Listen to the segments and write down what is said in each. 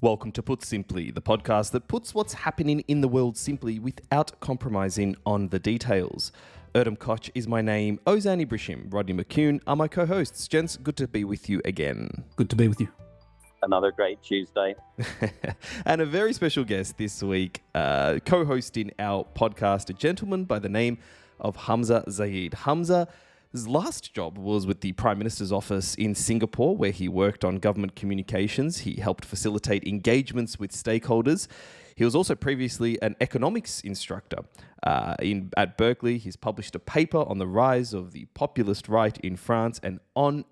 Welcome to Put Simply, the podcast that puts what's happening in the world simply without compromising on the details. Erdem Koch is my name. Ozan Ibrisim, Rodney McCune are my co-hosts. Gents, good to be with you again. Good to be with you. Another great Tuesday. And a very special guest this week, co-hosting our podcast, a gentleman by the name of Hamzah Zaid. Hamzah's last job was with the Prime Minister's office in Singapore, where he worked on government communications. He helped facilitate engagements with stakeholders. He was also previously an economics instructor at Berkeley. He's published a paper on the rise of the populist right in France, and on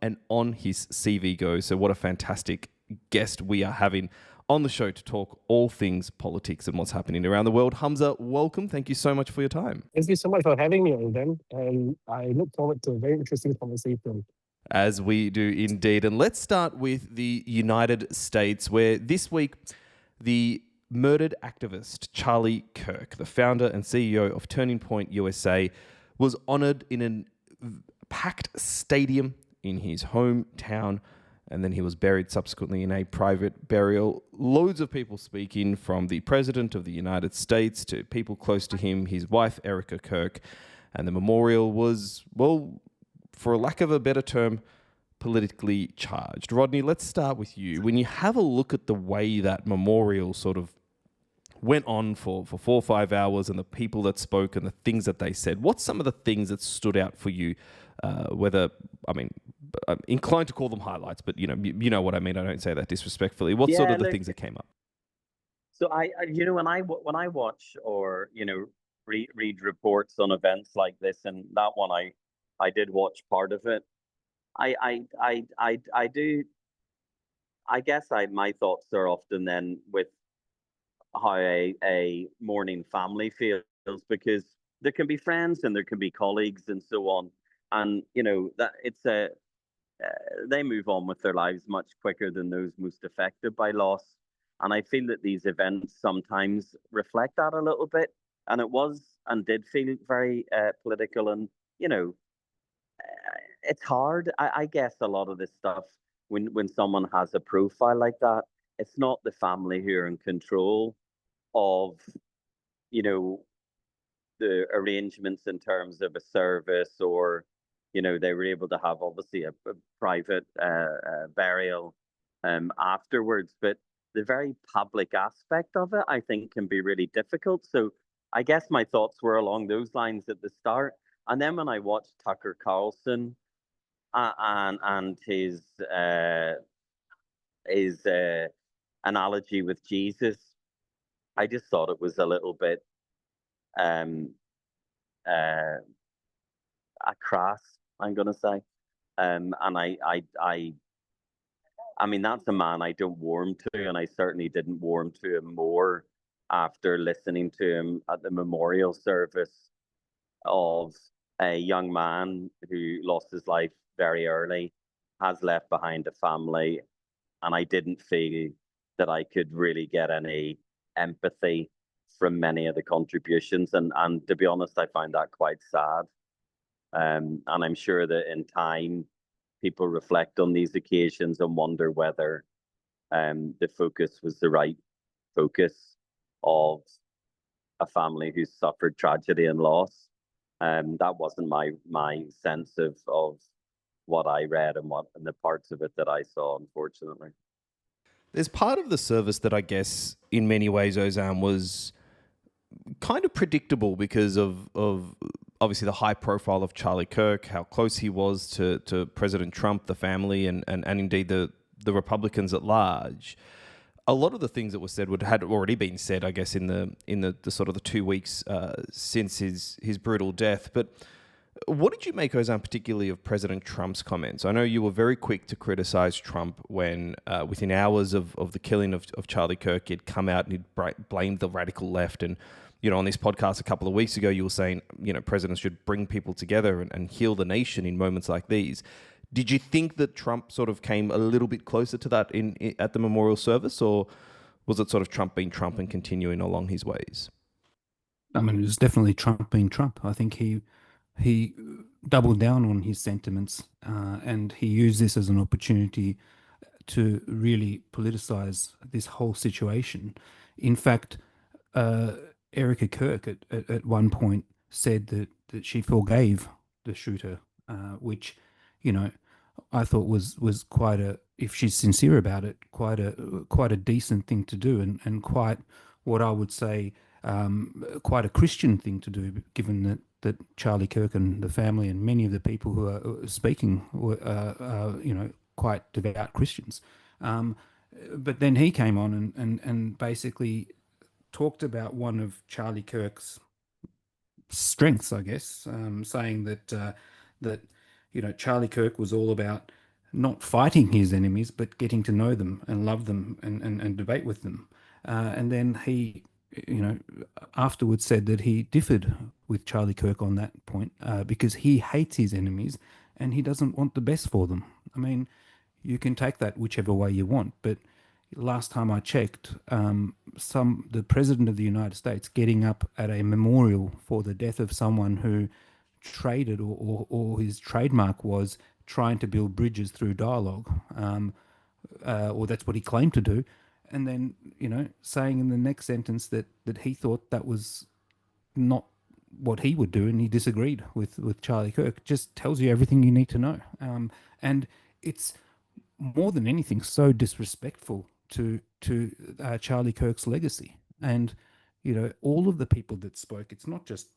his CV goes. So what a fantastic guest we are having on the show to talk all things politics and what's happening around the world. Hamzah, welcome. Thank you so much for your time. Thank you so much for having me, Erdem. And I look forward to a very interesting conversation. As we do indeed. And let's start with the United States, where this week the murdered activist Charlie Kirk, the founder and CEO of Turning Point USA, was honored in a packed stadium in his hometown, and then he was buried subsequently in a private burial. Loads of people speaking, from the President of the United States to people close to him, his wife, Erica Kirk, and the memorial was, well, for a lack of a better term, politically charged. Rodney, let's start with you. When you have a look at the way that memorial sort of went on for 4 or 5 hours, and the people that spoke and the things that they said, what's some of the things that stood out for you? I'm inclined to call them highlights, but you know what I mean. I don't say that disrespectfully. What sort of the things that came up? So I when I watch or read reports on events like this, and that one I did watch part of it. I do. I guess my thoughts are often then with how a mourning family feels, because there can be friends and there can be colleagues and so on, and that it's they move on with their lives much quicker than those most affected by loss. And I feel that these events sometimes reflect that a little bit. And it was and did feel very political. And, it's hard. I guess a lot of this stuff, when someone has a profile like that, it's not the family who are in control of, the arrangements in terms of a service, or they were able to have obviously a private burial afterwards, but the very public aspect of it, I think, can be really difficult. So I guess my thoughts were along those lines at the start. And then when I watched Tucker Carlson and his analogy with Jesus, I just thought it was a little bit crass, I'm going to say. And I mean, that's a man I don't warm to, and I certainly didn't warm to him more after listening to him at the memorial service of a young man who lost his life very early, has left behind a family, and I didn't feel that I could really get any empathy from many of the contributions. And to be honest, I find that quite sad. And I'm sure that in time, people reflect on these occasions and wonder whether the focus was the right focus of a family who suffered tragedy and loss. That wasn't my sense of what I read and the parts of it that I saw, unfortunately. There's part of the service that I guess in many ways, Ozan, was kind of predictable because of obviously the high profile of Charlie Kirk, how close he was to President Trump, the family, and indeed the Republicans at large. A lot of the things that were said had already been said, I guess, in the sort of the 2 weeks since his brutal death. But what did you make, Ozan, particularly of President Trump's comments? I know you were very quick to criticize Trump when, within hours of the killing of Charlie Kirk, he'd come out and he'd blamed the radical left. And, on this podcast a couple of weeks ago, you were saying, presidents should bring people together and heal the nation in moments like these. Did you think that Trump sort of came a little bit closer to that at the memorial service, or was it sort of Trump being Trump and continuing along his ways? I mean, it was definitely Trump being Trump. I think he doubled down on his sentiments, and he used this as an opportunity to really politicize this whole situation. In fact, Erica Kirk at one point said that she forgave the shooter, which, you know, I thought was quite a, if she's sincere about it, quite a decent thing to do, and quite what I would say quite a Christian thing to do, given that Charlie Kirk and the family and many of the people who are speaking were, quite devout Christians. But then he came on and basically talked about one of Charlie Kirk's strengths, I guess, saying that Charlie Kirk was all about not fighting his enemies, but getting to know them and love them and debate with them. And then he, afterwards said that he differed with Charlie Kirk on that point because he hates his enemies and he doesn't want the best for them. I mean, you can take that whichever way you want, but last time I checked, the president of the United States getting up at a memorial for the death of someone who traded or his trademark was trying to build bridges through dialogue, or that's what he claimed to do, and then saying in the next sentence that he thought that was not what he would do and he disagreed with Charlie Kirk, just tells you everything you need to know. And it's more than anything so disrespectful to Charlie Kirk's legacy. And all of the people that spoke, it's not just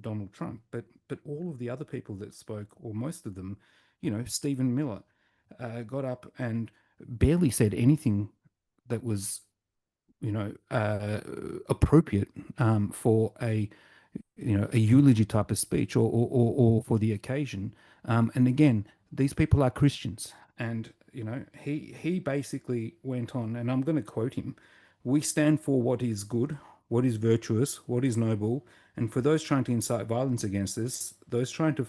Donald Trump, but all of the other people that spoke, or most of them, Stephen Miller got up and barely said anything that was appropriate for a eulogy type of speech or for the occasion. And again, these people are Christians, and he basically went on, and I'm going to quote him: "We stand for what is good, what is virtuous, what is noble, and for those trying to incite violence against us, those trying to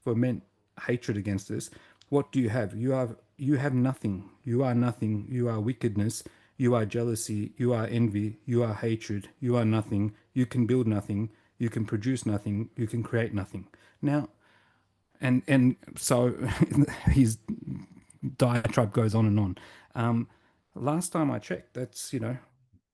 foment hatred against us, what do you have? You have nothing. You are nothing. You are wickedness. You are jealousy. You are envy. You are hatred. You are nothing. You can build nothing. You can produce nothing. You can create nothing." Now, and so his diatribe goes on and on. Last time I checked, that's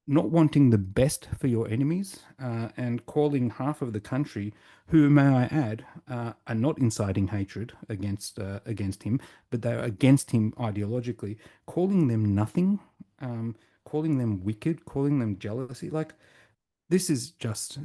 not wanting the best for your enemies, and calling half of the country, who, may I add, are not inciting hatred against him, but they're against him ideologically, calling them nothing, calling them wicked, calling them jealousy. Like, this is just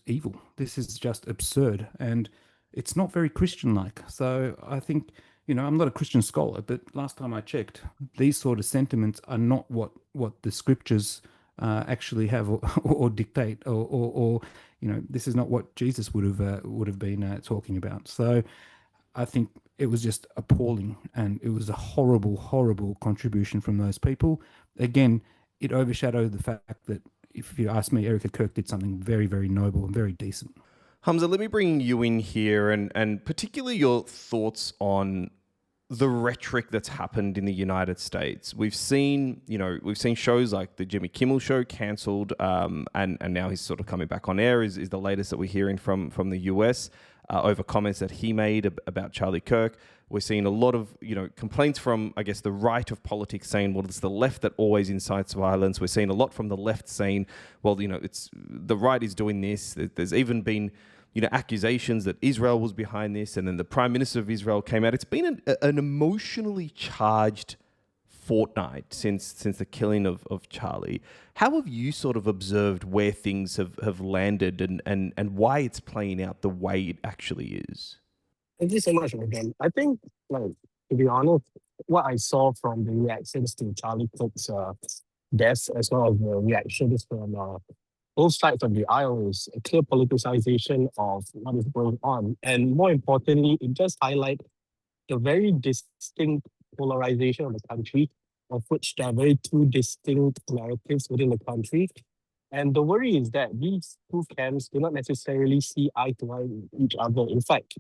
evil. This is just absurd, and it's not very Christian-like. So I think, I'm not a Christian scholar, but last time I checked, these sort of sentiments are not what the scriptures actually have or dictate, or this is not what Jesus would have been talking about. So I think it was just appalling, and it was a horrible, horrible contribution from those people. Again, it overshadowed the fact that, if you ask me, Erica Kirk did something very, very noble and very decent. Hamzah, let me bring you in here, and particularly your thoughts on the rhetoric that's happened in the United States. We've seen shows like the Jimmy Kimmel Show cancelled, and now he's sort of coming back on air, is the latest that we're hearing from the US over comments that he made about Charlie Kirk. We're seeing a lot of complaints from, I guess, the right of politics saying, well, it's the left that always incites violence. We're seeing a lot from the left saying, well, it's the right is doing this. There's even been accusations that Israel was behind this, and then the Prime Minister of Israel came out. It's been an emotionally charged fortnight since the killing of Charlie. How have you sort of observed where things have landed and why it's playing out the way it actually is? Thank you so much, Erdem. I think, to be honest, what I saw from the reactions to Charlie Kirk's death, as well as the reactions from both sides of the aisle, is a clear politicization of what is going on. And more importantly, it just highlights the very distinct polarization of the country, of which there are very two distinct narratives within the country. And the worry is that these two camps do not necessarily see eye to eye with each other. In fact,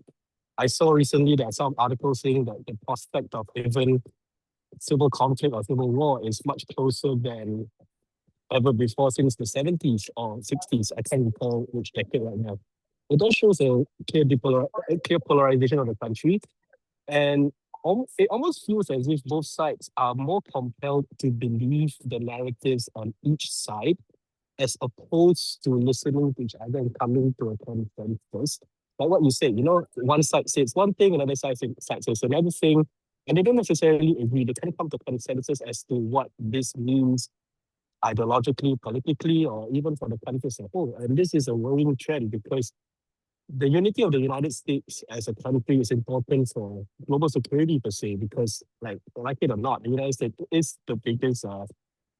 I saw recently that some articles saying that the prospect of even civil conflict or civil war is much closer than ever before since the 70s or 60s. I can't recall which decade right now. It does shows a clear polarization of the country. And it almost feels as if both sides are more compelled to believe the narratives on each side as opposed to listening to each other and coming to a consensus. Like what you said, one side says one thing, another side says another thing, and they don't necessarily agree. They kind of come to consensus as to what this means ideologically, politically, or even for the country as a whole. And this is a worrying trend because the unity of the United States as a country is important for global security per se, because like it or not, the United States is the biggest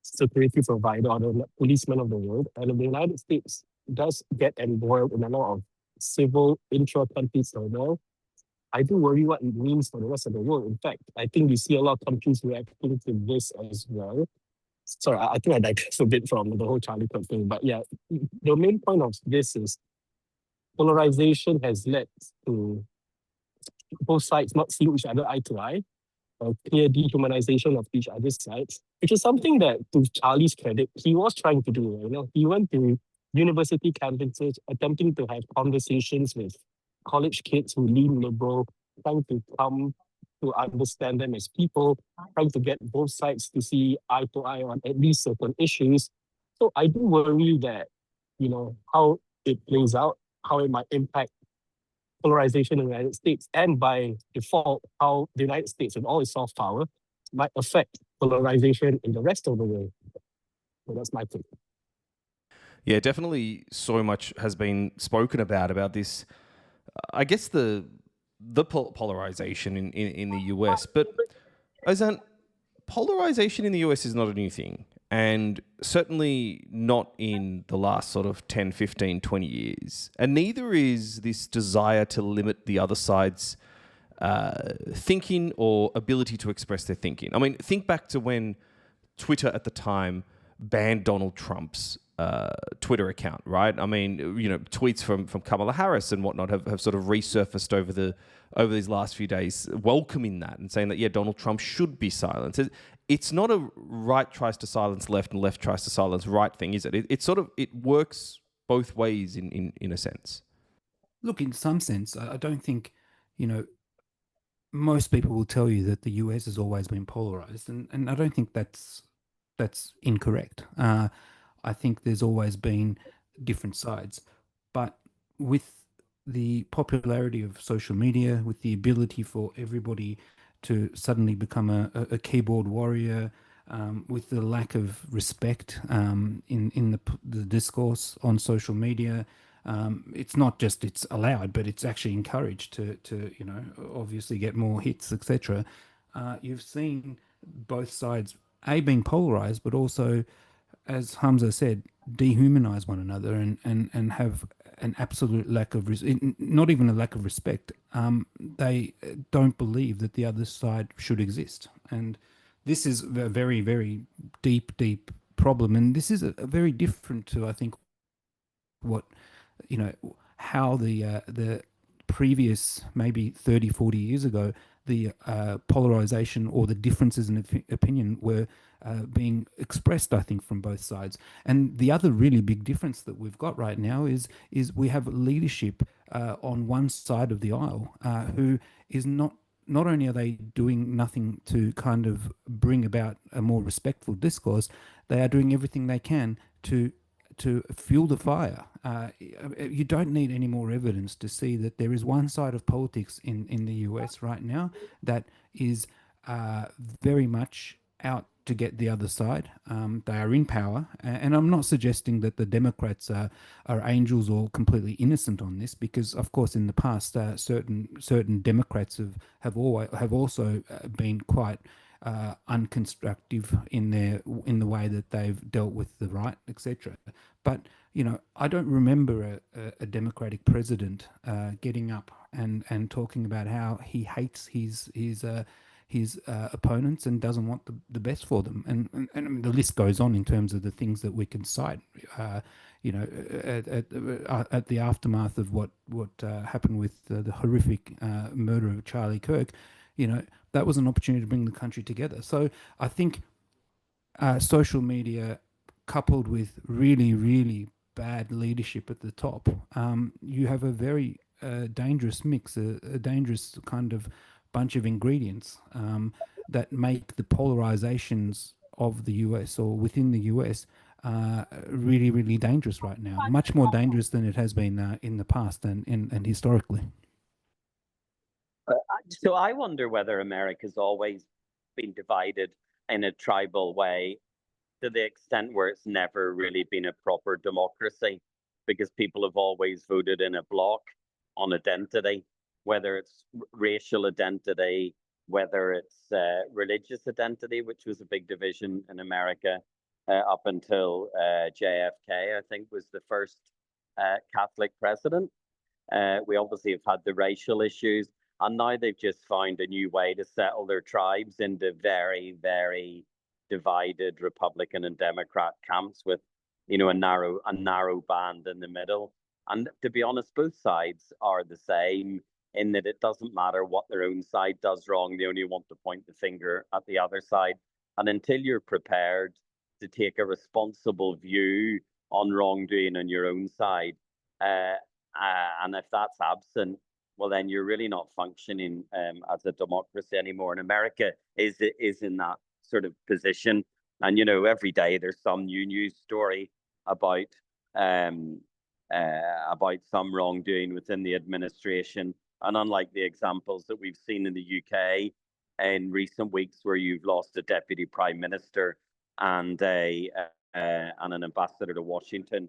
security provider or the policeman of the world. And the United States does get embroiled in a lot of civil intra-country turmoil. I do worry what it means for the rest of the world. In fact, I think we see a lot of countries reacting to this as well. Sorry, I think I digress a bit from the whole Charlie Kirk thing. But yeah, the main point of this is polarization has led to both sides not seeing each other eye to eye, a clear dehumanization of each other's sides, which is something that, to Charlie's credit, he was trying to do. He went to university campuses, attempting to have conversations with college kids who lean liberal, trying to come to understand them as people, trying to get both sides to see eye to eye on at least certain issues. So I do worry that, how it plays out, how it might impact polarization in the United States, and by default, how the United States and all its soft power might affect polarization in the rest of the world. So that's my take. Yeah, definitely so much has been spoken about this. I guess the polarization in the US. But Ozan, polarization in the US is not a new thing. And certainly not in the last sort of 10, 15, 20 years. And neither is this desire to limit the other side's thinking or ability to express their thinking. I mean, think back to when Twitter at the time banned Donald Trump's Twitter account, right? I mean, tweets from Kamala Harris and whatnot have sort of resurfaced over these last few days, welcoming that and saying that, yeah, Donald Trump should be silenced. It's not a right tries to silence left and left tries to silence right thing, is it? It works both ways in a sense. Look, in some sense, I don't think, most people will tell you that the US has always been polarized, and I don't think that's incorrect. I think there's always been different sides, but with the popularity of social media, with the ability for everybody to suddenly become a keyboard warrior, with the lack of respect in the discourse on social media. It's not just it's allowed, but it's actually encouraged to obviously get more hits, etc. You've seen both sides being polarized, but also, as Hamzah said, dehumanize one another and have an absolute lack of not even a lack of respect. They don't believe that the other side should exist, and this is a very, very deep problem. And this is a very different to, I think, what how the previous maybe 30, 40 years ago, the polarization or the differences in opinion were being expressed, I think, from both sides. And the other really big difference that we've got right now is we have leadership on one side of the aisle who is not only are they doing nothing to kind of bring about a more respectful discourse, they are doing everything they can to fuel the fire. You don't need any more evidence to see that there is one side of politics in the US right now that is very much out to get the other side. They are in power, and I'm not suggesting that the Democrats are angels or completely innocent on this, because of course in the past certain Democrats have also been quite unconstructive in the way that they've dealt with the right, etc. But I don't remember a Democratic president getting up and talking about how he hates his opponents and doesn't want the best for them, and the list goes on in terms of the things that we can cite. At the aftermath of what happened with the horrific murder of Charlie Kirk, that was an opportunity to bring the country together. So I think social media, coupled with really, really bad leadership at the top, you have a very dangerous mix, a dangerous kind of bunch of ingredients that make the polarizations of the US or within the US really, really dangerous right now. Much more dangerous than it has been in the past and historically. So I wonder whether America's always been divided in a tribal way to the extent where it's never really been a proper democracy, because people have always voted in a bloc on identity, whether it's racial identity, whether it's religious identity, which was a big division in America up until JFK, I think, was the first Catholic president. We obviously have had the racial issues, and now they've just found a new way to settle their tribes into very, very divided Republican and Democrat camps with, you know, a narrow band in the middle. And to be honest, both sides are the same in that it doesn't matter what their own side does wrong. They only want to point the finger at the other side. And until you're prepared to take a responsible view on wrongdoing on your own side, and if that's absent, well, then you're really not functioning as a democracy anymore. And America is in that sort of position. And, you know, every day there's some new news story about some wrongdoing within the administration. And unlike the examples that we've seen in the UK in recent weeks, where you've lost a deputy prime minister and an ambassador to Washington,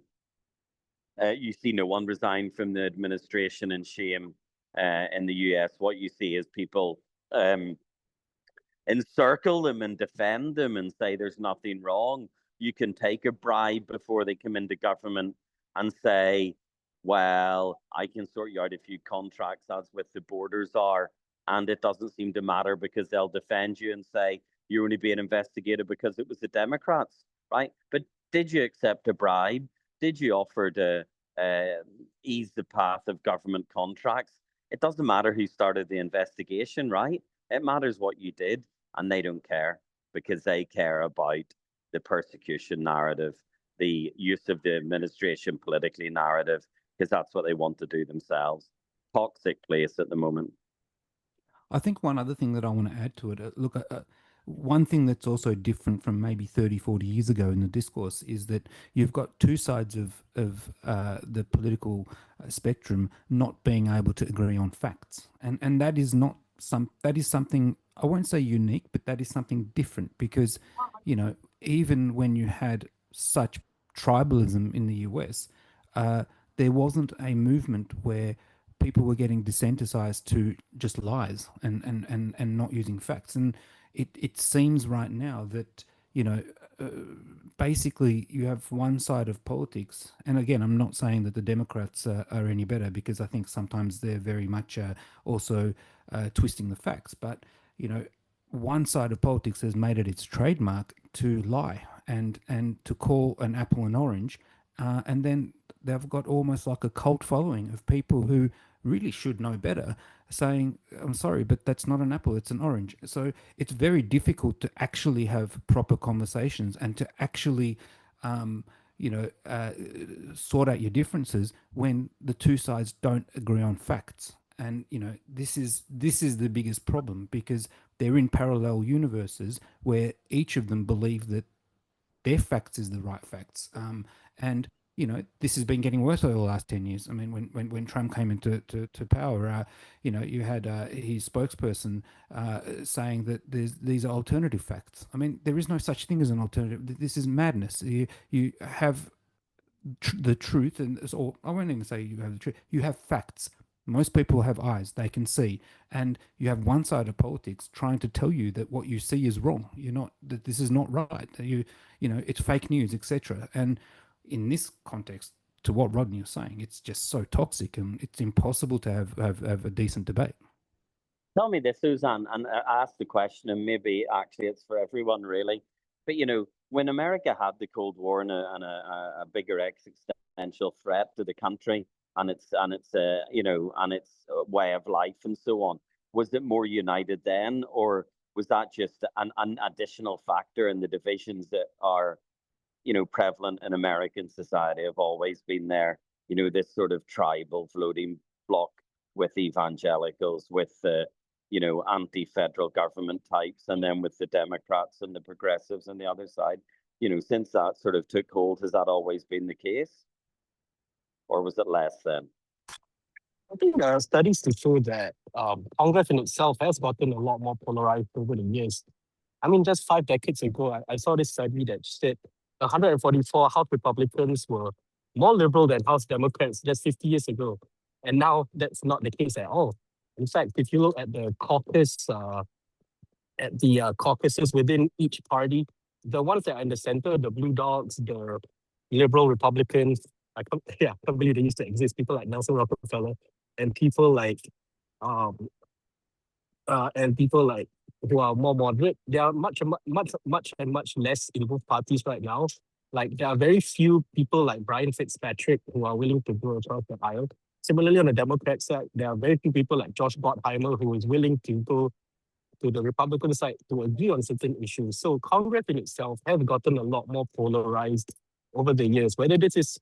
you see no one resign from the administration in shame. In the US, what you see is people encircle them and defend them and say there's nothing wrong. You can take a bribe before they come into government and say, well, I can sort you out a few contracts as with the borders are, and it doesn't seem to matter because they'll defend you and say you're only being investigated because it was the Democrats, right? But did you accept a bribe? Did you offer to ease the path of government contracts? It doesn't matter who started the investigation, right? It matters what you did, and they don't care because they care about the persecution narrative, the use of the administration politically narrative, because that's what they want to do themselves. Toxic place at the moment. I think one other thing that I want to add to it, one thing that's also different from maybe 30, 40 years ago in the discourse is that you've got two sides of the political spectrum not being able to agree on facts. And that is something, I won't say unique, but that is something different because, you know, even when you had such tribalism in the US, there wasn't a movement where people were getting desensitized to just lies and not using facts. And it seems right now that, you know, basically you have one side of politics. And again, I'm not saying that the Democrats are any better, because I think sometimes they're very much also twisting the facts. But, you know, one side of politics has made it its trademark to lie and to call an apple an orange. And then they've got almost like a cult following of people who really should know better, saying, I'm sorry, but that's not an apple, it's an orange. So it's very difficult to actually have proper conversations and to actually, sort out your differences when the two sides don't agree on facts. And, you know, this is the biggest problem, because they're in parallel universes where each of them believe that their facts is the right facts. And you know, this has been getting worse over the last 10 years. I mean, when Trump came into to power, you know, you had his spokesperson saying that these are alternative facts. I mean, there is no such thing as an alternative. This is madness. You have the truth, or I won't even say you have the truth. You have facts. Most people have eyes; they can see. And you have one side of politics trying to tell you that what you see is wrong. You're not, that this is not right. You know, it's fake news, etc. And in this context, to what Rodney was saying, it's just so toxic, and it's impossible to have a decent debate. Tell me this, Ozan, and I asked the question, and maybe actually it's for everyone really. But you know, when America had the Cold War and a bigger existential threat to the country and its way of life and so on, was it more united then, or was that just an additional factor in the divisions that are, you know, prevalent in American society, have always been there? You know, this sort of tribal floating block with evangelicals, with anti-federal government types, and then with the Democrats and the progressives on the other side. Since that sort of took hold, has that always been the case? Or was it less then? I think there are studies to show that Congress in itself has gotten a lot more polarized over the years. I mean, just 5 decades ago, I saw this study that said 144 House Republicans were more liberal than House Democrats just 50 years ago. And now that's not the case at all. In fact, if you look at the caucuses within each party, the ones that are in the center, the Blue Dogs, the liberal Republicans, I can't believe they used to exist. People like Nelson Rockefeller and people like who are more moderate. There are much less in both parties right now. Like there are very few people like Brian Fitzpatrick who are willing to go across the aisle. Similarly, on the Democrat side, there are very few people like Josh Gottheimer who is willing to go to the Republican side to agree on certain issues. So Congress in itself has gotten a lot more polarized over the years. Whether this is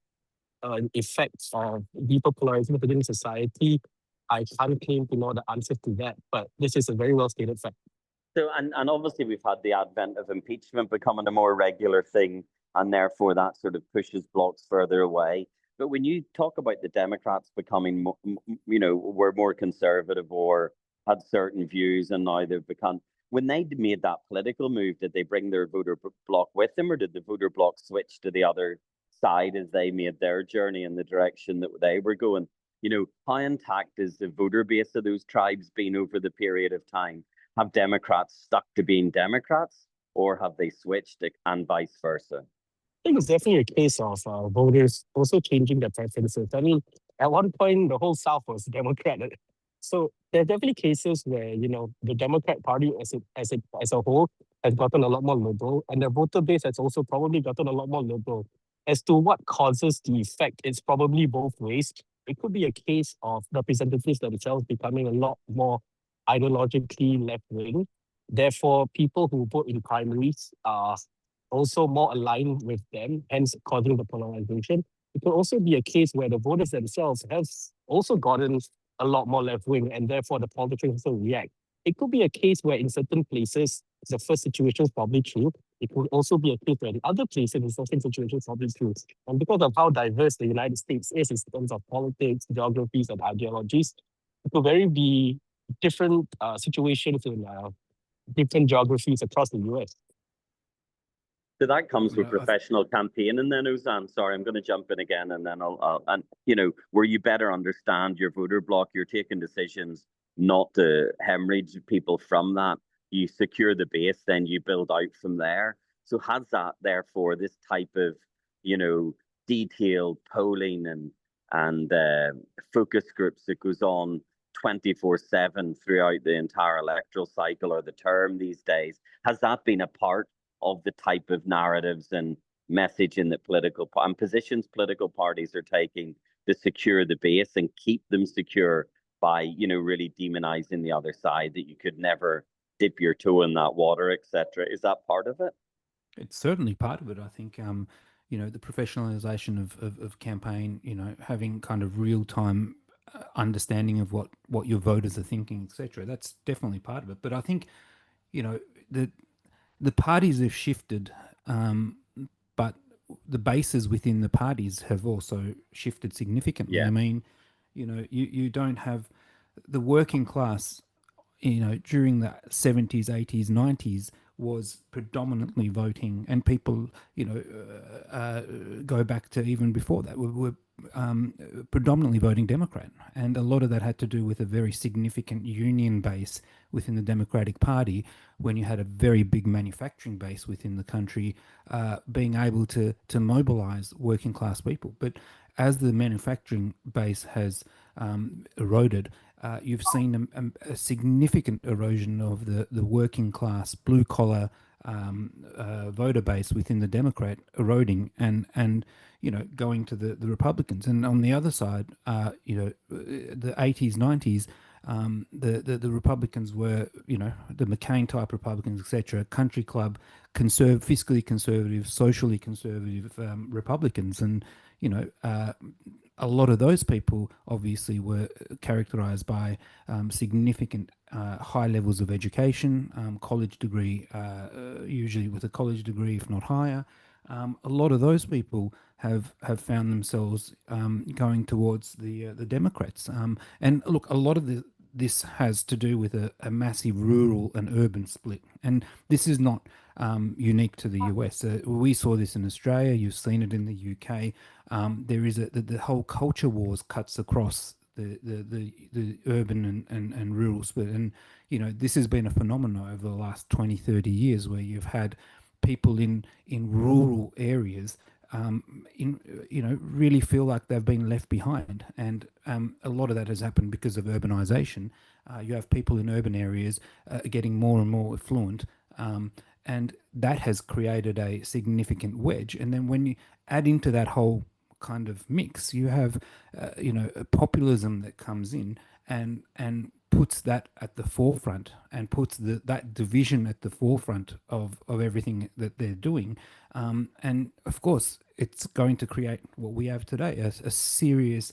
an effect of deeper polarization within society, I can't claim to know the answer to that, but this is a very well stated fact. So, and obviously we've had the advent of impeachment becoming a more regular thing, and therefore that sort of pushes blocks further away. But when you talk about the Democrats becoming, were more conservative or had certain views, and now they've become, when they made that political move, did they bring their voter bloc with them, or did the voter bloc switch to the other side as they made their journey in the direction that they were going? How intact is the voter base of those tribes been over the period of time? Have Democrats stuck to being Democrats, or have they switched, and vice versa? I think it's definitely a case of voters also changing their preferences. I mean, at one point, the whole South was Democrat. So there are definitely cases where, the Democrat Party as a whole has gotten a lot more liberal, and the voter base has also probably gotten a lot more liberal. As to what causes the effect, it's probably both ways. It could be a case of representatives themselves becoming a lot more ideologically left-wing. Therefore, people who vote in primaries are also more aligned with them, hence causing the polarization. It could also be a case where the voters themselves have also gotten a lot more left-wing, and therefore the politicians also react. It could be a case where in certain places, the first situation is probably true. It could also be a case where in other places, the second situation is probably true. And because of how diverse the United States is in terms of politics, geographies, and ideologies, it could very be different situations in different geographies across the US. So that comes with professional campaigning then, Ozan. Sorry, I'm going to jump in again, and then where you better understand your voter bloc, you're taking decisions not to hemorrhage people from that. You secure the base, then you build out from there. So has that, therefore, this type of, detailed polling and focus groups that goes on 24/7 throughout the entire electoral cycle or the term these days, has that been a part of the type of narratives and messaging that political parties are taking to secure the base and keep them secure by, really demonizing the other side, that you could never dip your toe in that water, etc.? Is that part of it? It's certainly part of it. I think, the professionalization of campaign, having kind of real-time understanding of what your voters are thinking, etc. That's definitely part of it. But I think, the parties have shifted, but the bases within the parties have also shifted significantly. Yeah. I mean, you don't have the working class, during the 70s, 80s, 90s was predominantly voting, and people, go back to even before that, were predominantly voting Democrat. And a lot of that had to do with a very significant union base within the Democratic Party, when you had a very big manufacturing base within the country, being able to mobilize working class people. But as the manufacturing base has eroded, you've seen a significant erosion of the working class, blue collar voter base within the Democrat eroding and going to the Republicans. And on the other side, the 80s, 90s, the Republicans were, the McCain type Republicans, etc., country club, fiscally conservative, socially conservative Republicans. And, a lot of those people obviously were characterized by significant high levels of education, college degree, usually with a college degree, if not higher. A lot of those people have found themselves going towards the Democrats. And look, a lot of this has to do with a massive rural and urban split. And this is not unique to the US. We saw this in Australia. You've seen it in the UK. There is the whole culture wars cuts across the urban and rural split. And, you know, this has been a phenomenon over the last 20, 30 years where you've had people in rural areas really feel like they've been left behind. And a lot of that has happened because of urbanization. You have people in urban areas getting more and more affluent, and that has created a significant wedge. And then when you add into that whole kind of mix, you have a populism that comes in and puts that at the forefront and puts that division at the forefront of everything that they're doing. And of course, it's going to create what we have today, a serious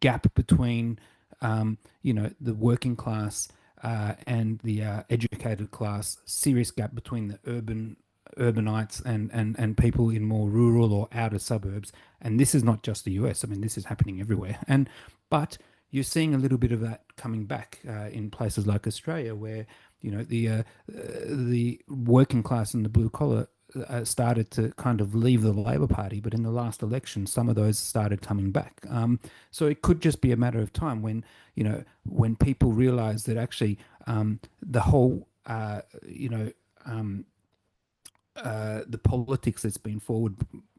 gap between, the working class and the educated class, serious gap between the urbanites and people in more rural or outer suburbs. And this is not just the US. I mean, this is happening everywhere. But you're seeing a little bit of that coming back in places like Australia, where the working class and the blue collar started to kind of leave the Labor Party, but in the last election, some of those started coming back. So it could just be a matter of time when people realise that actually the whole the politics that's been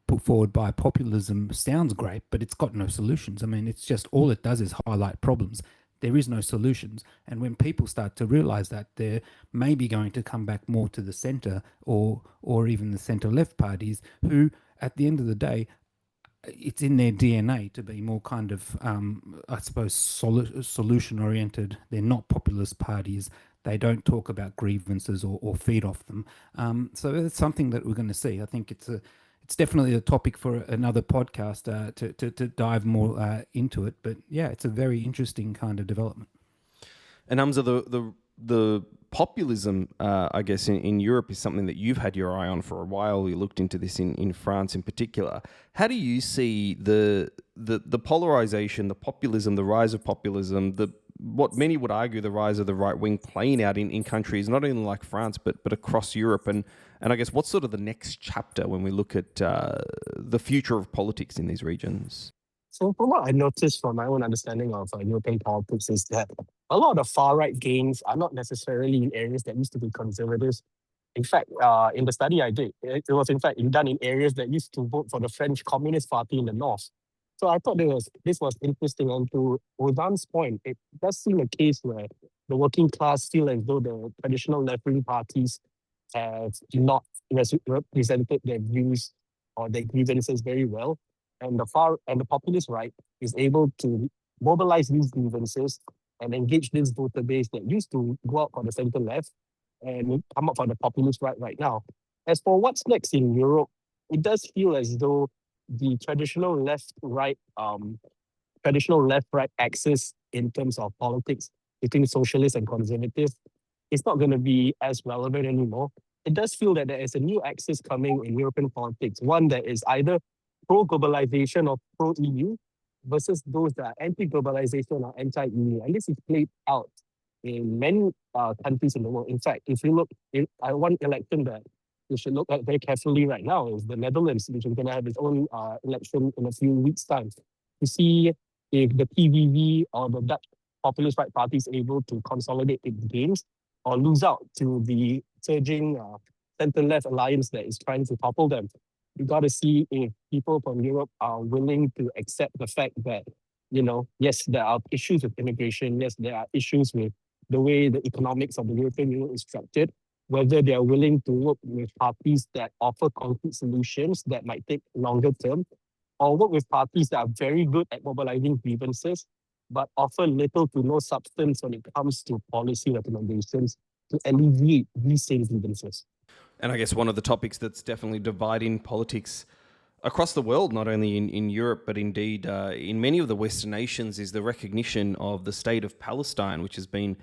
put forward by populism sounds great, but it's got no solutions. I mean, it's just all it does is highlight problems. There is no solutions. And when people start to realize that, they're maybe going to come back more to the center or even the center-left parties, who, at the end of the day, it's in their DNA to be more kind of, I suppose, solution-oriented. They're not populist parties. They don't talk about grievances or feed off them. So it's something that we're going to see. I think it's definitely a topic for another podcast to dive more into it. But yeah, it's a very interesting kind of development. And Hamzah, the populism, I guess, in Europe is something that you've had your eye on for a while. You looked into this in France in particular. How do you see the polarization, the populism, the rise of populism, what many would argue the rise of the right wing playing out in countries not only like France but across Europe, and I guess what's sort of the next chapter when we look at the future of politics in these regions? So from what I noticed from my own understanding of European politics is that a lot of far-right gains are not necessarily in areas that used to be conservative. In fact, in the study I did, it was in fact done in areas that used to vote for the French Communist Party in the north. So I thought this was interesting. And to Ozan's point, it does seem a case where the working class feel as though the traditional left-wing parties have not represented their views or their grievances very well. And the populist right is able to mobilize these grievances and engage this voter base that used to go out for the center left and come up for the populist right now. As for what's next in Europe, it does feel as though the traditional left-right axis in terms of politics between socialists and conservatives is not going to be as relevant anymore. It does feel that there is a new axis coming in European politics, one that is either pro-globalization or pro-EU versus those that are anti-globalization or anti-EU. And this is played out in many countries in the world. In fact, if you look at one election that you should look at very carefully right now is the Netherlands, which is going to have its own election in a few weeks' time, to see if the PVV or the Dutch populist right party is able to consolidate its gains or lose out to the surging center-left alliance that is trying to topple them. You got to see if people from Europe are willing to accept the fact that, yes, there are issues with immigration. Yes, there are issues with the way the economics of the European Union is structured, whether they are willing to work with parties that offer concrete solutions that might take longer term, or work with parties that are very good at mobilizing grievances, but offer little to no substance when it comes to policy recommendations to alleviate these same grievances. And I guess one of the topics that's definitely dividing politics across the world, not only in Europe, but indeed in many of the Western nations, is the recognition of the state of Palestine, which has been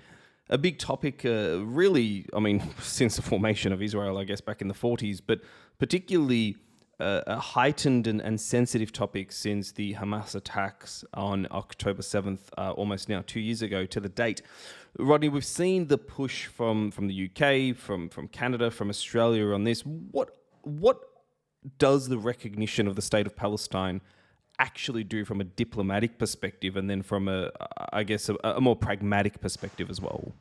a big topic, really, I mean, since the formation of Israel, I guess, back in the 40s, but particularly a heightened and sensitive topic since the Hamas attacks on October 7th, almost now 2 years ago to the date. Rodney, we've seen the push from the UK, from Canada, from Australia on this. What does the recognition of the state of Palestine actually do from a diplomatic perspective, and then from a more pragmatic perspective as well?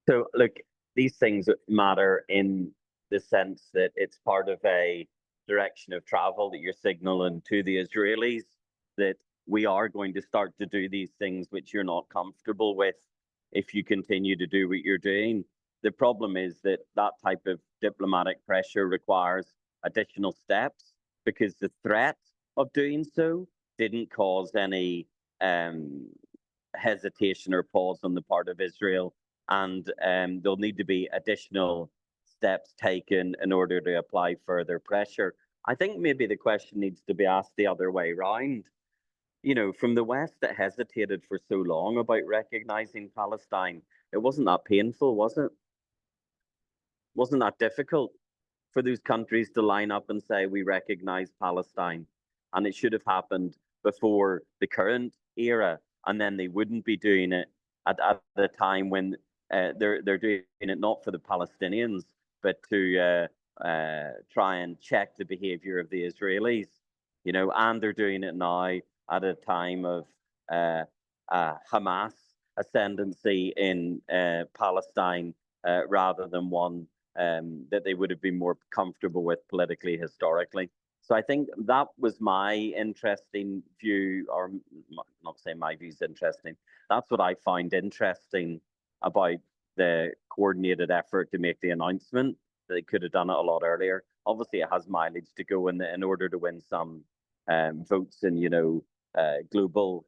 So, look, these things matter in the sense that it's part of a direction of travel that you're signaling to the Israelis that we are going to start to do these things which you're not comfortable with if you continue to do what you're doing. The problem is that that type of diplomatic pressure requires additional steps, because the threat of doing so didn't cause any hesitation or pause on the part of Israel. And there'll need to be additional steps taken in order to apply further pressure. I think maybe the question needs to be asked the other way around. You know, from the West that hesitated for so long about recognizing Palestine, it wasn't that painful, was it? Wasn't that difficult for those countries to line up and say, we recognize Palestine? And it should have happened before the current era, and then they wouldn't be doing it at the time when they're doing it not for the Palestinians, but to try and check the behavior of the Israelis, you know, and they're doing it now at a time of Hamas ascendancy in Palestine rather than one that they would have been more comfortable with politically, historically. So I think that was my interesting view, or not saying my view is interesting. That's what I find interesting about the coordinated effort to make the announcement. They could have done it a lot earlier. Obviously, it has mileage to go in order to win some votes in, you know, global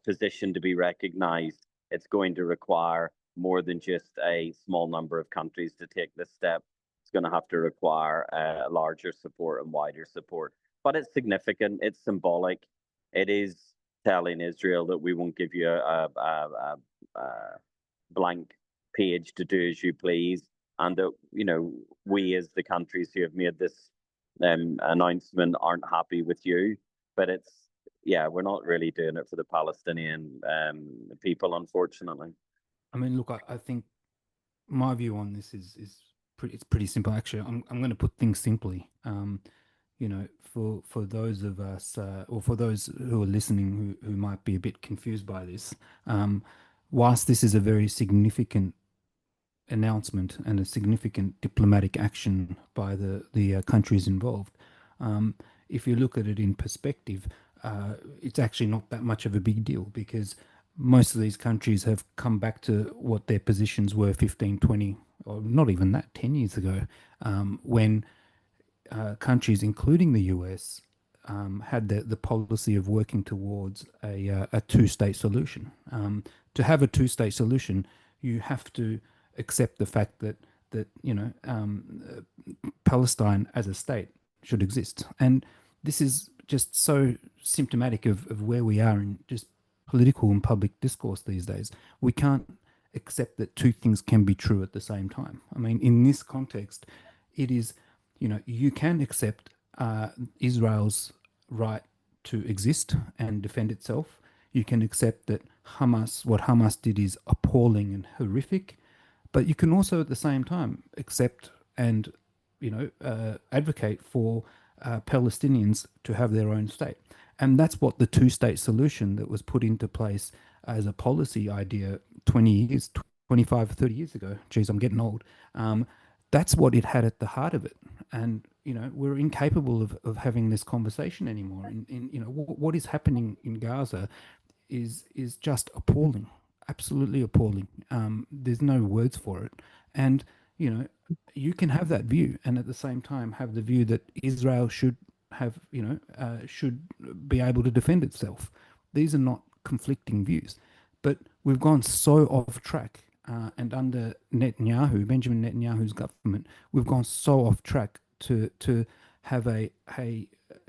position to be recognized. It's going to require more than just a small number of countries to take this step. It's going to have to require larger support and wider support. But it's significant. It's symbolic. It is telling Israel that we won't give you a blank page to do as you please, and that, you know, we as the countries who have made this announcement aren't happy with you. But it's, yeah, we're not really doing it for the Palestinian people, unfortunately. I mean, look, I think my view on this is pretty simple. Actually, I'm going to put things simply. You know, for those of us, or for those who are listening who might be a bit confused by this, whilst this is a very significant announcement and a significant diplomatic action by the countries involved, if you look at it in perspective, it's actually not that much of a big deal, because most of these countries have come back to what their positions were 15, 20, or not even that, 10 years ago, when countries, including the US, had the policy of working towards a two-state solution. To have a two-state solution, you have to accept the fact that you know, Palestine as a state should exist. And this is just so symptomatic of where we are in just political and public discourse these days. We can't accept that two things can be true at the same time. I mean, in this context, it is, you know, you can accept Israel's right to exist and defend itself. You can accept that what Hamas did is appalling and horrific, but you can also at the same time accept and, you know, advocate for Palestinians to have their own state. And that's what the two-state solution that was put into place as a policy idea 20 years, 25, 30 years ago. Geez, I'm getting old. That's what it had at the heart of it. And, you know, we're incapable of having this conversation anymore. And you know, what is happening in Gaza is just appalling, absolutely appalling. There's no words for it. And, you know, you can have that view and at the same time have the view that Israel should have, you know, should be able to defend itself. These are not conflicting views, but we've gone so off track, and under Netanyahu, Benjamin Netanyahu's government, we've gone so off track to have a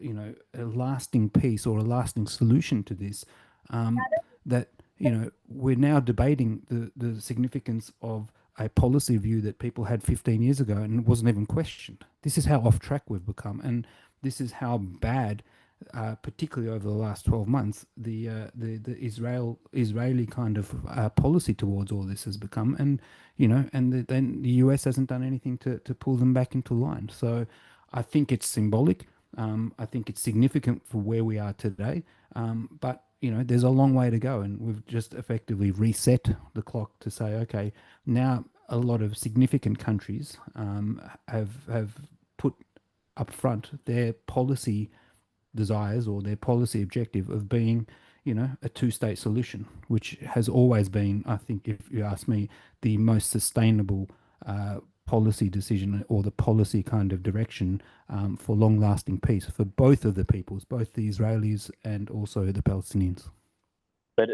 a lasting peace or a lasting solution to this, that we're now debating the significance of a policy view that people had 15 years ago and it wasn't even questioned. This is how off track we've become, and this is how bad, particularly over the last 12 months, the Israeli kind of policy towards all this has become, and then the US hasn't done anything to pull them back into line. So I think it's symbolic. I think it's significant for where we are today, but there's a long way to go, and we've just effectively reset the clock to say, okay, now a lot of significant countries have put up front their policy desires or their policy objective of being, a two-state solution, which has always been, I think, if you ask me, the most sustainable policy decision or the policy kind of direction for long-lasting peace for both of the peoples, both the Israelis and also the Palestinians. But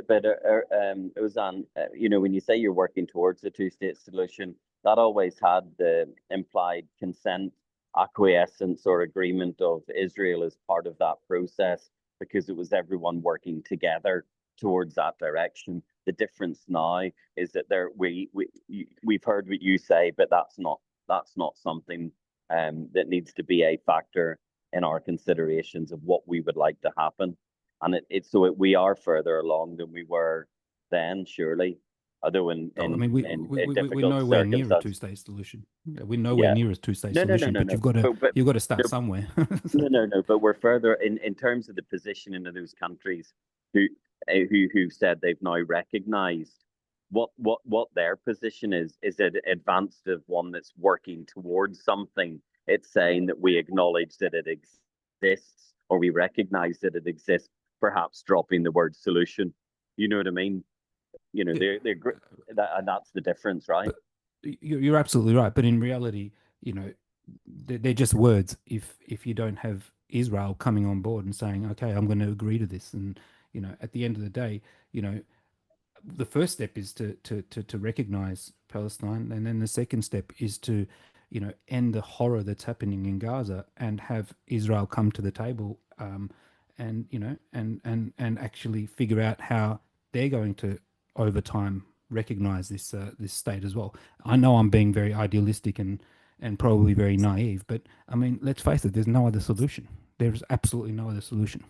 Ozan, when you say you're working towards a two-state solution, that always had the implied consent, acquiescence, or agreement of Israel as part of that process, because it was everyone working together towards that direction. The difference now is that we've heard what you say, but that's not something that needs to be a factor in our considerations of what we would like to happen. And we are further along than we were then, surely. Although we're nowhere near a two-state solution. Yeah, we're nowhere near a two-state solution. But you've got to start somewhere. No. But we're further in terms of the positioning of those countries who said they've now recognised what their position is. Is it advanced of one that's working towards something? It's saying that we acknowledge that it exists, or we recognise that it exists. Perhaps dropping the word solution. You know what I mean? They're and that's the difference, right? You're absolutely right. But in reality, they're just words. If you don't have Israel coming on board and saying, okay, I'm going to agree to this, and at the end of the day, the first step is to recognize Palestine, and then the second step is to end the horror that's happening in Gaza and have Israel come to the table, and actually figure out how they're going to over time recognize this state as well. I know I'm being very idealistic and probably very naive, but I mean, let's face it, there's no other solution. There's absolutely no other solution.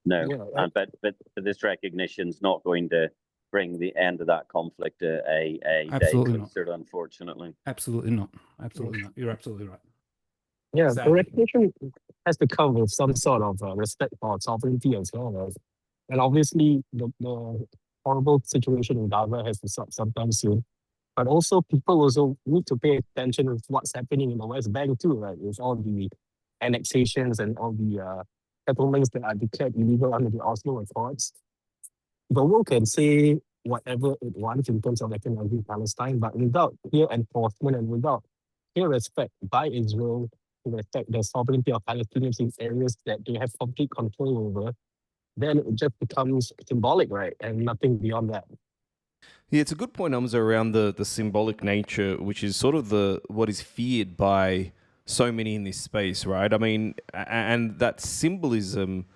No, but this recognition's not going to bring the end of that conflict a day closer, unfortunately. Absolutely not. Absolutely not. You're absolutely right. Yeah, Exactly. the recognition has to come with some sort of respect for sovereignty as well. Right? And obviously, the horrible situation in Gaza has to stop sometime soon. But also, people also need to pay attention to what's happening in the West Bank too, right? With all the annexations and all the settlements that are declared illegal under the Oslo Accords. The world can say whatever it wants in terms of recognizing Palestine, but without clear enforcement and without clear respect by Israel to respect the sovereignty of Palestinians in areas that they have complete control over, then it just becomes symbolic, right? And nothing beyond that. Yeah, it's a good point, Hamzah, around the symbolic nature, which is sort of what is feared by so many in this space, right? I mean, and that symbolism,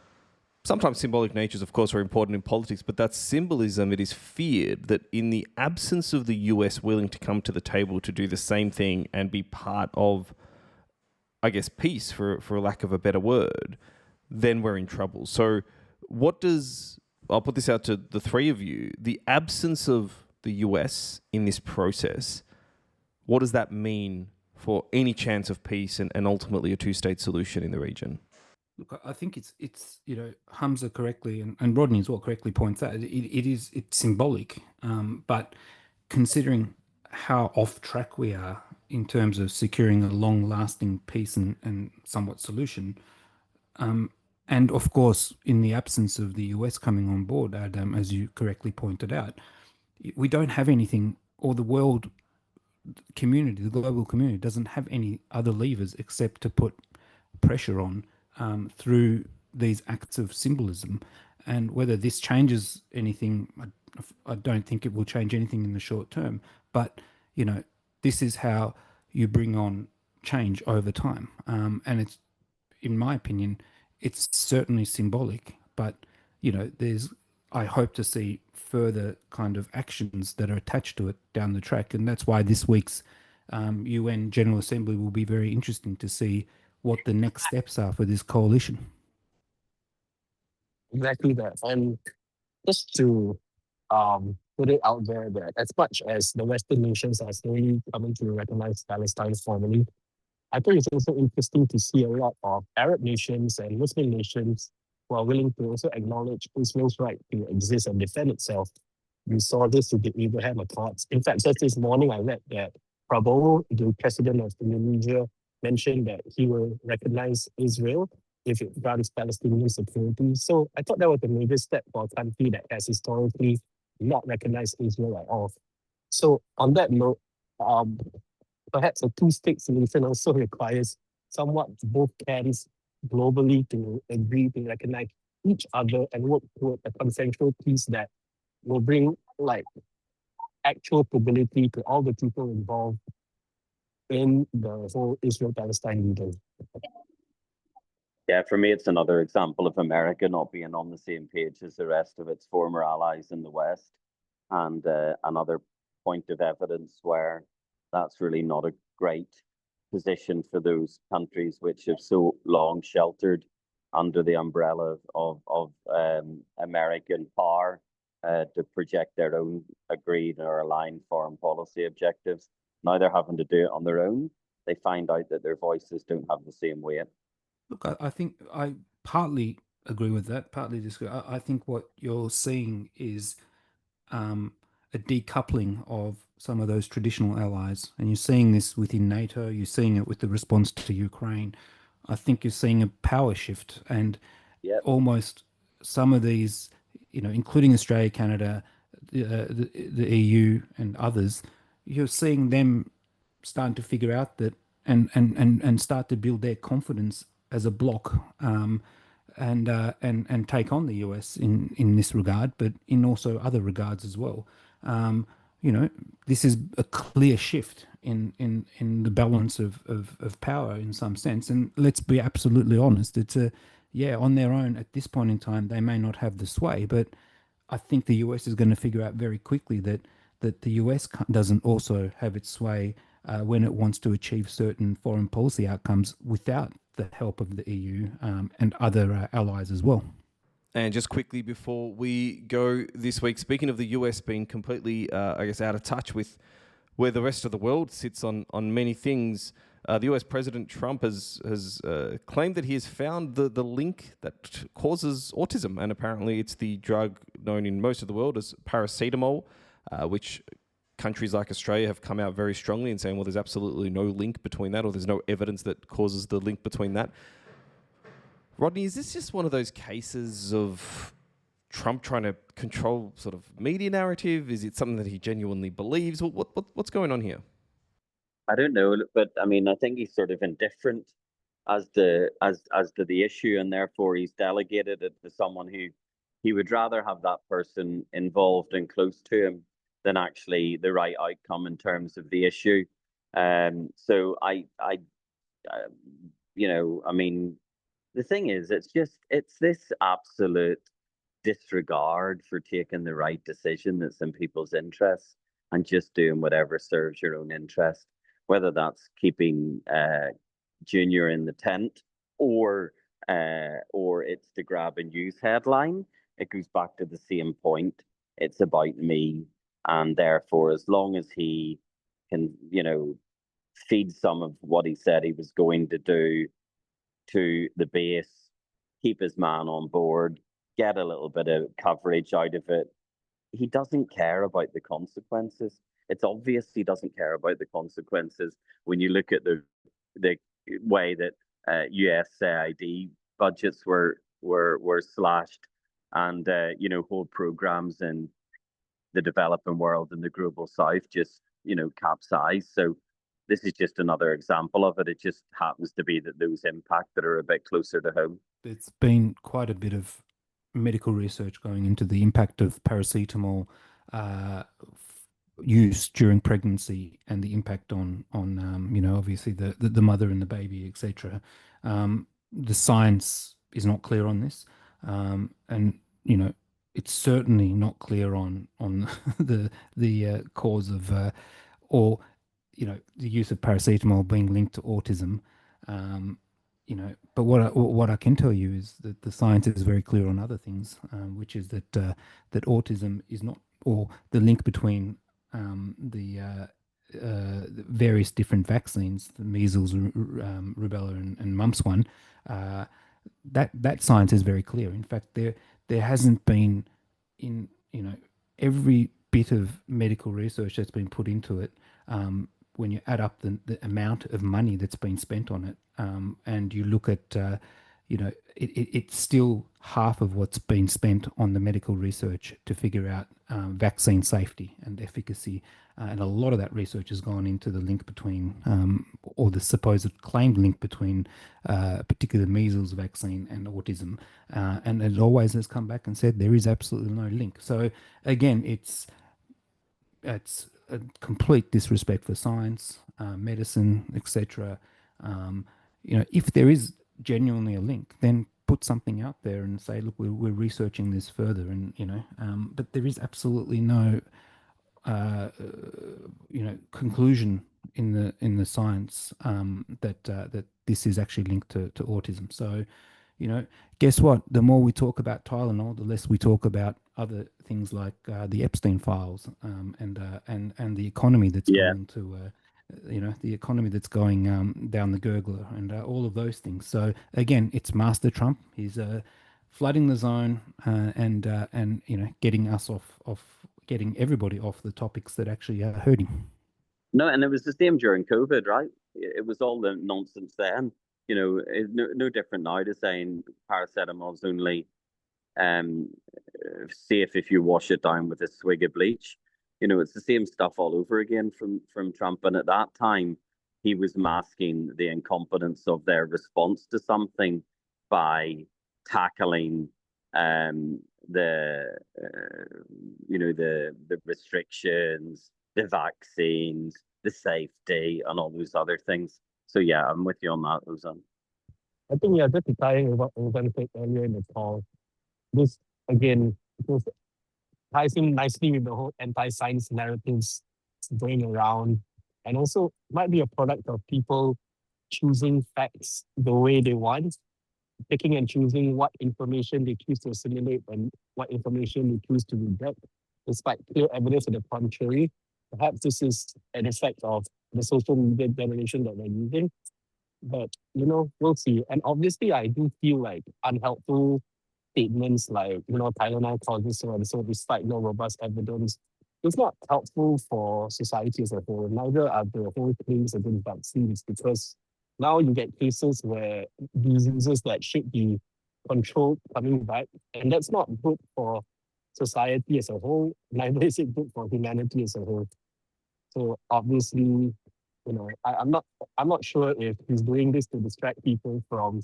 sometimes symbolic natures, of course, are important in politics, but that symbolism, it is feared that in the absence of the US willing to come to the table to do the same thing and be part of, I guess, peace, for lack of a better word, then we're in trouble. So I'll put this out to the three of you, the absence of the US in this process, what does that mean for any chance of peace and ultimately a two-state solution in the region? Look, I think it's Hamzah correctly and Rodney as well correctly points out it's symbolic, but considering how off track we are in terms of securing a long-lasting peace and somewhat solution, and of course in the absence of the US coming on board, Erdem, as you correctly pointed out, we don't have anything, or the world community, the global community, doesn't have any other levers except to put pressure on through these acts of symbolism. And whether this changes anything, I don't think it will change anything in the short term. But, this is how you bring on change over time. And in my opinion, it's certainly symbolic, but I hope to see further kind of actions that are attached to it down the track, and that's why this week's UN General Assembly will be very interesting to see what the next steps are for this coalition. Exactly that. And just to put it out there that as much as the Western nations are slowly coming to recognize Palestine formally, I think it's also interesting to see a lot of Arab nations and Muslim nations who are willing to also acknowledge Israel's right to exist and defend itself. We saw this with the Abraham Accords. In fact, just this morning I read that Prabowo, the president of Indonesia, mentioned that he will recognize Israel if it grants Palestinian security. So I thought that was a major step for a country that has historically not recognized Israel at all. So on that note, perhaps a two-state solution also requires somewhat both camps globally to agree to recognize each other and work toward a consensual peace that will bring like actual stability to all the people involved in the whole Israel-Palestine region. Yeah, for me, it's another example of America not being on the same page as the rest of its former allies in the West, and another point of evidence where that's really not a great position for those countries which have so long sheltered under the umbrella of American power to project their own agreed or aligned foreign policy objectives. Now they're having to do it on their own. They find out that their voices don't have the same weight. Look, I think I partly agree with that, partly disagree. I think what you're seeing is a decoupling of some of those traditional allies. And you're seeing this within NATO, you're seeing it with the response to Ukraine. I think you're seeing a power shift, and almost some of these, including Australia, Canada, the EU and others, you're seeing them starting to figure out that and start to build their confidence as a bloc, and take on the US in this regard, but in also other regards as well. This is a clear shift in the balance of power in some sense. And let's be absolutely honest, it's on their own at this point in time, they may not have the sway, but I think the US is going to figure out very quickly that the US doesn't also have its sway when it wants to achieve certain foreign policy outcomes without the help of the EU and other allies as well. And just quickly before we go this week, speaking of the US being completely, out of touch with where the rest of the world sits on many things, the US President Trump has claimed that he has found the link that causes autism. And apparently it's the drug known in most of the world as paracetamol, which countries like Australia have come out very strongly in saying, well, there's absolutely no link between that, or there's no evidence that causes the link between that. Rodney, is this just one of those cases of Trump trying to control sort of media narrative? Is it something that he genuinely believes? What's going on here? I don't know, but I mean, I think he's sort of indifferent as to the issue, and therefore he's delegated it to someone who he would rather have that person involved and close to him than actually the right outcome in terms of the issue. So I mean, the thing is, it's this absolute disregard for taking the right decision that's in people's interests and just doing whatever serves your own interest, whether that's keeping Junior in the tent or it's to grab a news headline. It goes back to the same point. It's about me. And therefore, as long as he can, feed some of what he said he was going to do to the base, keep his man on board, get a little bit of coverage out of it, he doesn't care about the consequences. It's obvious he doesn't care about the consequences when you look at the way that USAID budgets were slashed, and whole programs in the developing world and the global south just capsized. So this is just another example of it. It just happens to be that those impacts that are a bit closer to home. There's been quite a bit of medical research going into the impact of paracetamol use during pregnancy and the impact on obviously the mother and the baby, etc. the science is not clear on this, and it's certainly not clear on the cause of or the use of paracetamol being linked to autism. But what I can tell you is that the science is very clear on other things, which is that that autism is not, or the link between the various different vaccines, the measles, rubella, and mumps one. That science is very clear. In fact, there hasn't been in every bit of medical research that's been put into it. When you add up the amount of money that's been spent on it, and you look at it's still half of what's been spent on the medical research to figure out vaccine safety and efficacy. And a lot of that research has gone into the link between, or the supposed claimed link between particular measles vaccine and autism. And it always has come back and said there is absolutely no link. So again, it's a complete disrespect for science, medicine, etc. If there is genuinely a link, then put something out there and say, look, we're researching this further, and but there is absolutely no conclusion in the science that this is actually linked to autism. So guess what? The more we talk about Tylenol, the less we talk about other things like the Epstein files, and the economy that's going to the economy that's going down the gurgler, and all of those things. So again, it's Master Trump. He's flooding the zone, and getting us getting everybody off the topics that actually are hurting. No, and it was the same during COVID, right? It was all the nonsense then. No different now to saying paracetamol's only safe if you wash it down with a swig of bleach. It's the same stuff all over again from Trump. And at that time, he was masking the incompetence of their response to something by tackling the restrictions, the vaccines, the safety, and all those other things. So yeah, I'm with you on that, Ozan. I think, just to tie in what Ozan said earlier in the call, this again ties in nicely with the whole anti-science narratives going around, and also might be a product of people choosing facts the way they want, picking and choosing what information they choose to assimilate and what information they choose to reject, despite clear evidence to the contrary. Perhaps this is an effect of the social media generation that we're using. But, we'll see. And obviously, I do feel like unhelpful statements like, Tylenol causes so and so, despite no robust evidence, it's not helpful for society as a whole. Neither are the whole claims against vaccines, because now you get cases where diseases that should be controlled coming back, and that's not good for society as a whole. Neither is it good for humanity as a whole. So obviously, I'm not sure if he's doing this to distract people from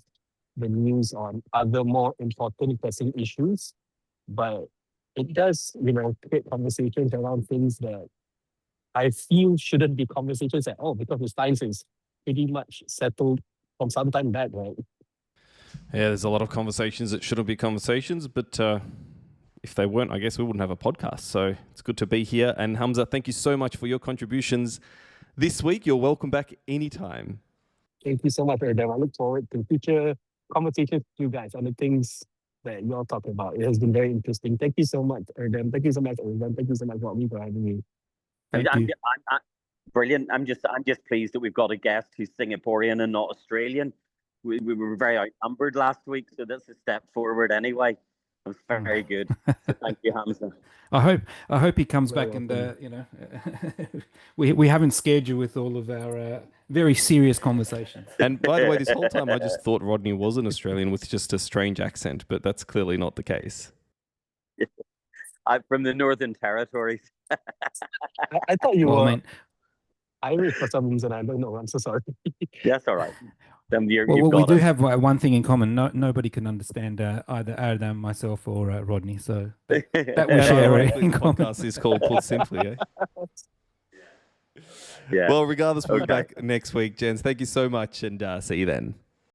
the news on other more important pressing issues, but it does, create conversations around things that I feel shouldn't be conversations at all, because the science is pretty much settled from some time back, right? Yeah, there's a lot of conversations that shouldn't be conversations, but if they weren't, I guess we wouldn't have a podcast. So it's good to be here. And Hamzah, thank you so much for your contributions this week. You're welcome back anytime. Thank you so much, Erdem. I look forward to future conversations with you guys on the things that you all talk about. It has been very interesting. Thank you so much, Erdem. Thank you so much, Ozan. Thank you so much, Rodney, for having me. Thank you. I'm brilliant. I'm just pleased that we've got a guest who's Singaporean and not Australian. We were very outnumbered last week, so that's a step forward anyway. It was very good. So thank you, Hamzah. I hope he comes back, and we haven't scared you with all of our very serious conversations. And by the way, this whole time I just thought Rodney was an Australian with just a strange accent, but that's clearly not the case. I'm from the Northern Territories. I thought you were Irish for some reason. I don't know. I'm so sorry. That's all right. Then we do have one thing in common. Nobody can understand either Erdem, myself, or Rodney. So that we share in common. The podcast is called Put Simply. Yeah. Well, regardless, we'll be back next week, gents. Thank you so much, and see you then.